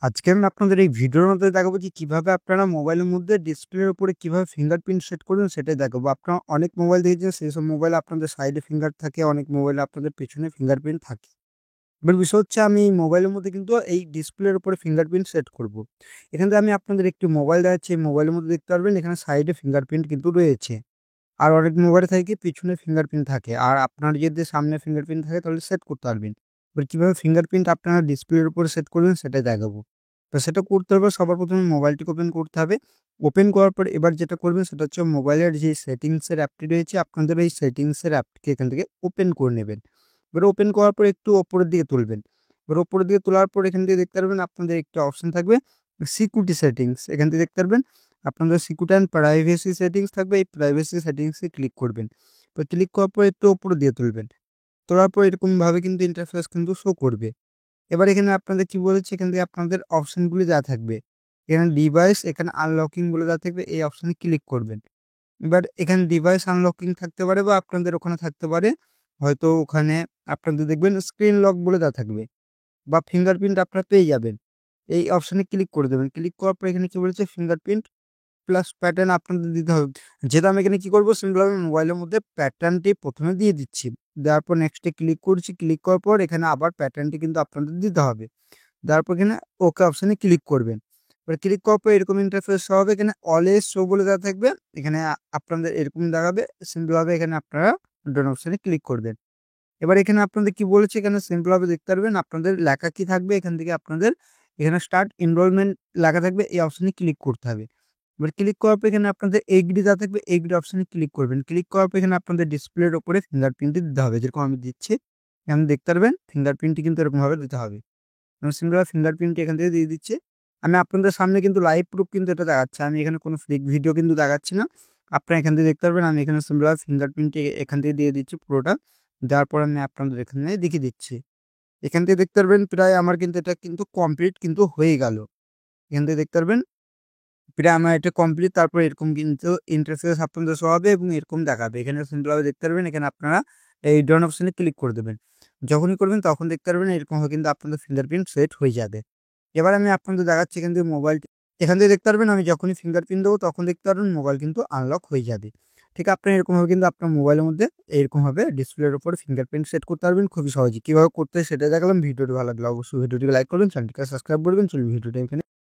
আজকে আমি আপনাদের এই ভিডিওর মধ্যে দেখাবো যে কিভাবে আপনারা মোবাইলের মধ্যে ডিসপ্লের উপরে কিভাবে ফিঙ্গারপ্রিন্ট সেট করবেন সেটাই দেখাবো। আপনারা অনেক মোবাইল দেখেছেন সেসব মোবাইলে আপনাদের সাইডে ফিঙ্গার থাকে, অনেক মোবাইলে আপনাদের পেছনে ফিঙ্গারপ্রিন্ট থাকে। এবার বিষয় হচ্ছে আমি এই মোবাইলের মধ্যে কিন্তু এই ডিসপ্লের উপরে ফিঙ্গারপ্রিন্ট সেট করব। এখান থেকে আমি আপনাদের একটি মোবাইল দেখাচ্ছি, এই মোবাইলের মধ্যে দেখতে পারবেন এখানে সাইডে ফিঙ্গারপ্রিন্ট কিন্তু রয়েছে। আর অনেক মোবাইলে থাকে কি পিছনে ফিঙ্গারপ্রিন্ট থাকে। আর আপনার যদি সামনে ফিঙ্গারপ্রিন্ট থাকে তাহলে সেট করতে পারবেন। এবার কিভাবে ফিঙ্গারপ্রিন্ট আপনারা ডিসপ্লের উপরে সেট করবেন সেটাই দেখাবো। তো সেটা করতে হবে সবার ১ম এ মোবাইলটিকে ওপেন করতে হবে। ওপেন করার পর এবার যেটা করবেন সেটা হচ্ছে মোবাইলের যে সেটিংসের অ্যাপটি রয়েছে আপনাদের এই সেটিংসের অ্যাপটিকে এখান থেকে ওপেন করে নেবেন। এবার ওপেন করার পর একটু উপরের দিকে তুলবেন। এবার উপরের দিকে তোলার পর এখান থেকে দেখতে পারবেন আপনাদের একটা অপশন থাকবে সিকিউরিটি সেটিংস। এখান থেকে দেখতে পারবেন আপনাদের সিকিউরিটি অ্যান্ড প্রাইভেসি সেটিংস থাকবে। এই প্রাইভেসি সেটিংসে ক্লিক করবেন। তো ক্লিক করার পর একটু উপরে দিয়ে তুলবেন। তোলার পর এরকমভাবে কিন্তু ইন্টারফেস কিন্তু শো করবে। এবার এখানে আপনাদের কি বলেছে এখান থেকে আপনাদের অপশনগুলি দেওয়া থাকবে। এখানে ডিভাইস এখানে আনলকিং বলে দেওয়া থাকবে, এই অপশনে ক্লিক করবেন। এবার এখানে ডিভাইস আনলকিং থাকতে পারে বা আপনাদের ওখানে থাকতে পারে। হয়তো ওখানে আপনাদের দেখবেন স্ক্রিন লক বলে দেওয়া থাকবে বা ফিঙ্গারপ্রিন্ট আপনারা পেয়ে যাবেন। এই অপশনে ক্লিক করে দেবেন। ক্লিক করার পর এখানে কি বলেছে ফিঙ্গারপ্রিন্ট প্লাস প্যাটার্ন আপনাদের দিতে হবে। যেটা আমি এখানে কি করব সিম্পলভাবে মোবাইলের মধ্যে প্যাটার্নটি ১ম এ দিয়ে দিচ্ছি। দেওয়ার পর নেক্সট এ ক্লিক করছি। ক্লিক করার পর এখানে আবার প্যাটার্নটি কিন্তু আপনাদের দিতে হবে। দেওয়ার পর এখানে ওকে অপশনে ক্লিক করবেন। এবার ক্লিক করার পর এরকম ইন্টারফেস শো হবে। এখানে অলওয়েজ শো বলে দেওয়া থাকবে। এখানে আপনাদের এরকম দেখাবে। সিম্পলভাবে এখানে আপনারা ডান অপশনে ক্লিক করবেন। এবার এখানে আপনাদের কি বলেছে এখানে সিম্পলভাবে দেখতে পারবেন আপনাদের লেখা কি থাকবে এখান থেকে আপনাদের এখানে স্টার্ট এনরোলমেন্ট লেখা থাকবে, এই অপশনে ক্লিক করতে হবে। এবার ক্লিক করার পর এখানে আপনাদের এগ্রি দেওয়া থাকবে, এগ্রি অপশনে ক্লিক করবেন। ক্লিক করার পর এখানে আপনাদের ডিসপ্লের উপরে ফিঙ্গারপ্রিন্টটি দিতে হবে যেরকম আমি দিচ্ছি। এখানে দেখতে পারবেন ফিঙ্গারপ্রিন্টটি কিন্তু এরকমভাবে দিতে হবে। আমি সিম্পল ফিঙ্গারপ্রিন্টটি এখান থেকে দিয়ে দিচ্ছি। আমি আপনাদের সামনে কিন্তু লাইভ প্রুফ কিন্তু এটা দেখাচ্ছি। আমি এখানে কোনো ফেক ভিডিও কিন্তু দেখাচ্ছি না। আপনারা এখান থেকে দেখতে পারবেন আমি এখানে সিম্পল ফিঙ্গারপ্রিন্টটি এখান থেকে দিয়ে দিচ্ছি পুরোটা। দেওয়ার পর আমি আপনাদের এখানে দেখিয়ে দিচ্ছি। এখান থেকে দেখতে পারবেন প্রায় আমার কিন্তু এটা কিন্তু কমপ্লিট কিন্তু হয়ে গেল। এখান থেকে দেখতে পারবেন প্রায় আমার এটা কমপ্লিট। তারপর এরকম কিন্তু ইন্টারফেস আপনাদের শো হবে এবং এরকম দেখাবে। এখানে সিম্পলভাবে দেখতে পারবেন এখানে আপনারা এই ডান অপশনে ক্লিক করে দেবেন। যখনই করবেন তখন দেখতে পারবেন এরকমভাবে কিন্তু আপনাদের ফিঙ্গারপ্রিন্ট সেট হয়ে যাবে। এবার আমি আপনাদের দেখাচ্ছি এখান থেকে মোবাইলটি এখান থেকে দেখতে পারবেন আমি যখনই ফিঙ্গারপ্রিন্ট দেবো তখন দেখতে পারবেন মোবাইল কিন্তু আনলক হয়ে যাবে। ঠিক আপনারা এরকমভাবে কিন্তু আপনার মোবাইলের মধ্যে এরকমভাবে ডিসপ্লের উপর ফিঙ্গারপ্রিন্ট সেট করতে পারবেন খুবই সহজেই। কীভাবে করতে হয় সেটা দেখালাম। ভিডিওটি ভালো লাগলে অবশ্যই ভিডিওটিকে লাইক করবেন, চ্যানেলটিকে সাবস্ক্রাইব করবেন। চলুন ভিডিওটা এখানে